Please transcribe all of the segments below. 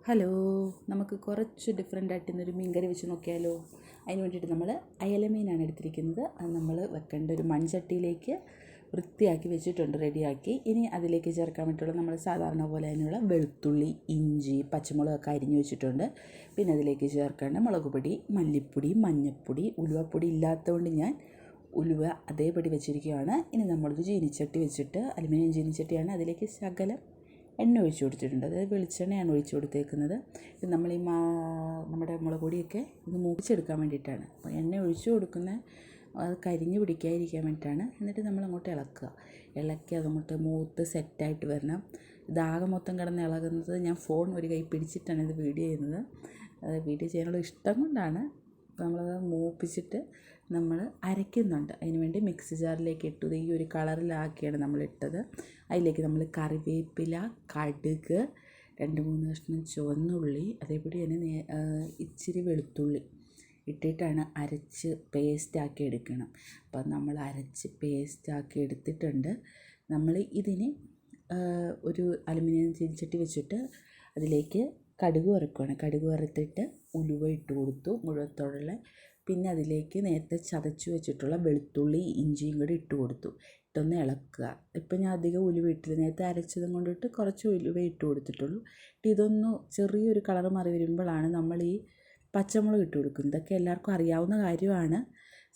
Hello, നമുക്ക് കുറച്ച് different ആയിട്ട് ഇന്നൊരു മീൻകറി വെച്ച് നോക്കിയാലോ? അതിന് വേണ്ടിയിട്ട് നമ്മൾ അയലമീനാണ് എടുത്തിരിക്കുന്നത്. അത് നമ്മൾ വെക്കേണ്ട ഒരു മൺചട്ടിയിലേക്ക് വൃത്തിയാക്കി വെച്ചിട്ടുണ്ട്, റെഡിയാക്കി. ഇനി അതിലേക്ക് ചേർക്കാൻ വേണ്ടിയിട്ടുള്ള നമ്മൾ സാധാരണ പോലെ അതിനുള്ള വെളുത്തുള്ളി, ഇഞ്ചി, പച്ചമുളകൊക്കെ അരിഞ്ഞ് വെച്ചിട്ടുണ്ട്. പിന്നെ അതിലേക്ക് ചേർക്കേണ്ട മുളക് പൊടി, മല്ലിപ്പൊടി, മഞ്ഞൾപ്പൊടി, ഉലുവപ്പൊടി ഇല്ലാത്തതുകൊണ്ട് ഞാൻ ഉലുവ അതേപടി വെച്ചിരിക്കുകയാണ്. ഇനി നമ്മളൊരു ചീനിച്ചട്ടി വെച്ചിട്ട്, അലുമിനിയം ചീനിച്ചട്ടിയാണ്, അതിലേക്ക് ശകലം എണ്ണ ഒഴിച്ച് കൊടുത്തിട്ടുണ്ട്. അതായത് വെളിച്ചെണ്ണയാണ് ഒഴിച്ച് കൊടുത്തേക്കുന്നത്. ഇത് നമ്മൾ നമ്മുടെ മുളക് പൊടിയൊക്കെ ഇത് മൂപ്പിച്ചെടുക്കാൻ വേണ്ടിയിട്ടാണ്. അപ്പോൾ എണ്ണ ഒഴിച്ച് കൊടുക്കുന്ന അത് കരിഞ്ഞ് പിടിക്കാതിരിക്കാൻ വേണ്ടിയിട്ടാണ്. എന്നിട്ട് നമ്മൾ അങ്ങോട്ട് ഇളക്കി അതങ്ങോട്ട് മൂത്ത് സെറ്റായിട്ട് വരണം. ഇതാകെ മൊത്തം കിടന്ന് ഇളകുന്നത് ഞാൻ ഫോൺ ഒരു കൈ പിടിച്ചിട്ടാണ് ഇത് വീഡിയോ ചെയ്യുന്നത്. അത് വീഡിയോ ചെയ്യാനുള്ള ഇഷ്ടം കൊണ്ടാണ്. നമ്മളത് മൂപ്പിച്ചിട്ട് നമ്മൾ അരയ്ക്കുന്നുണ്ട്. അതിന് വേണ്ടി മിക്സി ജാറിലേക്ക് ഇട്ടു. ഈ ഒരു കളറിലാക്കിയാണ് നമ്മളിട്ടത്. അതിലേക്ക് നമ്മൾ കറിവേപ്പില, കടുക്, 2-3 കഷ്ണം ചുവന്നുള്ളി, അതേപടി തന്നെ ഇച്ചിരി വെളുത്തുള്ളി ഇട്ടിട്ടാണ് അരച്ച് പേസ്റ്റാക്കി എടുക്കണം. അപ്പം നമ്മൾ അരച്ച് പേസ്റ്റാക്കി എടുത്തിട്ടുണ്ട്. നമ്മൾ ഇതിന് ഒരു അലുമിനിയം ചീനിച്ചട്ടി വെച്ചിട്ട് അതിലേക്ക് കടുക് വറുക്കുകയാണ്. കടുക് വറുത്തിട്ട് ഉലുവ ഇട്ട് കൊടുത്തു മുഴുവത്തോടുള്ള. പിന്നെ അതിലേക്ക് നേരത്തെ ചതച്ച് വെച്ചിട്ടുള്ള വെളുത്തുള്ളി, ഇഞ്ചിയും കൂടി ഇട്ട് കൊടുത്തു. ഇട്ടൊന്ന് ഇളക്കുക. ഇപ്പം ഞാൻ അധികം ഉലുവ ഇട്ടില്ല, നേരത്തെ അരച്ചതും കൊണ്ടിട്ട് കുറച്ച് ഉലുവ ഇട്ട് കൊടുത്തിട്ടുള്ളൂ. ഇതൊന്ന് ചെറിയൊരു കളർ മാറി വരുമ്പോഴാണ് നമ്മൾ ഈ പച്ചമുളക് ഇട്ട് കൊടുക്കുന്നത്. ഇതൊക്കെ എല്ലാവർക്കും അറിയാവുന്ന കാര്യമാണ്,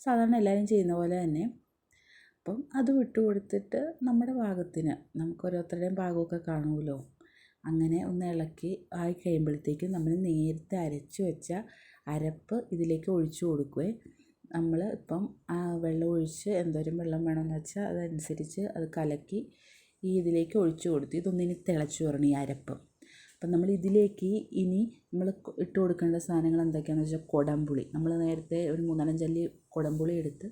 സാധാരണ എല്ലാവരും ചെയ്യുന്ന പോലെ തന്നെ. അപ്പം അത് ഇട്ട് കൊടുത്തിട്ട് നമ്മുടെ പാകത്തിന്, നമുക്ക് ഓരോരുത്തരുടെയും പാകമൊക്കെ കാണുമല്ലോ, അങ്ങനെ ഒന്ന് ഇളക്കി ആയി കഴിയുമ്പോഴത്തേക്കും നമ്മൾ നേരത്തെ അരച്ച് വെച്ച അരപ്പ് ഇതിലേക്ക് ഒഴിച്ചു കൊടുക്കുകയെ. നമ്മൾ ഇപ്പം വെള്ളം ഒഴിച്ച് എന്തോരം വെള്ളം വേണമെന്ന് വെച്ചാൽ അതനുസരിച്ച് അത് കലക്കി ഇതിലേക്ക് ഒഴിച്ചു കൊടുത്തു. ഇതൊന്നിനി തിളച്ച് വരണം ഈ അരപ്പ്. അപ്പം നമ്മൾ ഇതിലേക്ക് ഇനി നമ്മൾ ഇട്ട് കൊടുക്കേണ്ട സാധനങ്ങൾ എന്തൊക്കെയാണെന്ന് വെച്ചാൽ കുടംപുളി. നമ്മൾ നേരത്തെ ഒരു 3-4 അല്ലി കുടംപുളി എടുത്ത്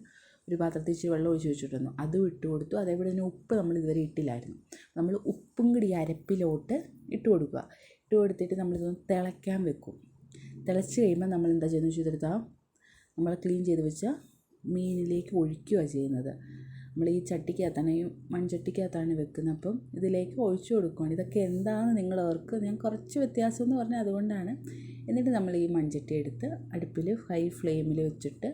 ഒരു പാത്രത്തിൽ ഇച്ചിരി വെള്ളം ഒഴിച്ച് വെച്ചിട്ടുണ്ട്, അതും ഇട്ട് കൊടുത്തു. അതേപോലെ തന്നെ ഉപ്പ് നമ്മൾ ഇതുവരെ ഇട്ടില്ലായിരുന്നു. നമ്മൾ ഉപ്പും കൂടി അരപ്പിലോട്ട് ഇട്ട് കൊടുക്കുക. ഇട്ട് കൊടുത്തിട്ട് നമ്മളിതൊന്ന് തിളയ്ക്കാൻ വെക്കും. തിളച്ച് കഴിയുമ്പോൾ നമ്മൾ എന്താ ചെയ്യുന്നത് ചെയ്തെടുത്താൽ നമ്മൾ ക്ലീൻ ചെയ്ത് വെച്ച മീനിലേക്ക് ഒഴിക്കുകയാണ് ചെയ്യുന്നത്. നമ്മൾ ഈ ചട്ടിക്കകത്താണ്, ഈ മൺചട്ടിക്കകത്താണ് വെക്കുന്നത്. അപ്പം ഇതിലേക്ക് ഒഴിച്ചു കൊടുക്കുകയാണ്. ഇതൊക്കെ എന്താണെന്ന് നിങ്ങൾ ഓർക്ക്, ഞാൻ കുറച്ച് വ്യത്യാസം എന്ന് പറഞ്ഞാൽ അതുകൊണ്ടാണ്. എന്നിട്ട് നമ്മൾ ഈ മൺചട്ടി എടുത്ത് അടുപ്പിൽ ഹൈ ഫ്ലെയിമിൽ വെച്ചിട്ട്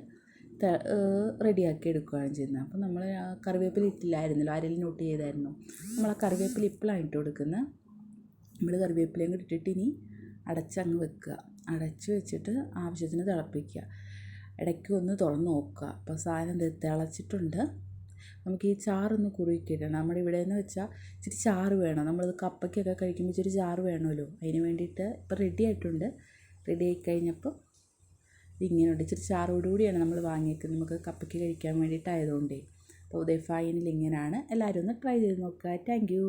റെഡിയാക്കി എടുക്കുകയാണ് ചെയ്യുന്നത്. അപ്പം നമ്മൾ കറിവേപ്പില ഇട്ടില്ലായിരുന്നല്ലോ, ആരെങ്കിലും നോട്ട് ചെയ്തായിരുന്നു. നമ്മൾ ആ കറിവേപ്പില ഇപ്പോഴാണ് ഇട്ട് കൊടുക്കുന്നത്. നമ്മൾ കറിവേപ്പിലയും കൂടി ഇട്ടിട്ട് ഇനി അടച്ചങ്ങ് വെക്കുക. അടച്ച് വെച്ചിട്ട് ആവശ്യത്തിന് തിളപ്പിക്കുക. ഇടയ്ക്ക് ഒന്ന് തുറന്ന് നോക്കുക. അപ്പോൾ സാധനം തിളച്ചിട്ടുണ്ട്. നമുക്ക് ഈ ചാറൊന്ന് കുറുക്കിയിടണം. നമ്മുടെ ഇവിടെ എന്ന് വെച്ചാൽ ഇച്ചിരി ചാറ് വേണം. നമ്മളത് കപ്പയ്ക്കൊക്കെ കഴിക്കുമ്പോൾ ഇച്ചിരി ചാറ് വേണമല്ലോ, അതിന് വേണ്ടിയിട്ട് ഇപ്പോൾ റെഡി ആയിട്ടുണ്ട്. റെഡി ആയി കഴിഞ്ഞപ്പോൾ ഇങ്ങനെയുണ്ട്. ഇച്ചിരി ചാറോടുകൂടിയാണ് നമ്മൾ വാങ്ങിയേക്കുന്നത്, നമുക്ക് കപ്പയ്ക്ക് കഴിക്കാൻ വേണ്ടിയിട്ടായതുകൊണ്ടേ. അപ്പോൾ ഉദയ ഫൈനൽ ഇങ്ങനെയാണ്. എല്ലാവരും ഒന്ന് ട്രൈ ചെയ്ത് നോക്കുക. Thank you.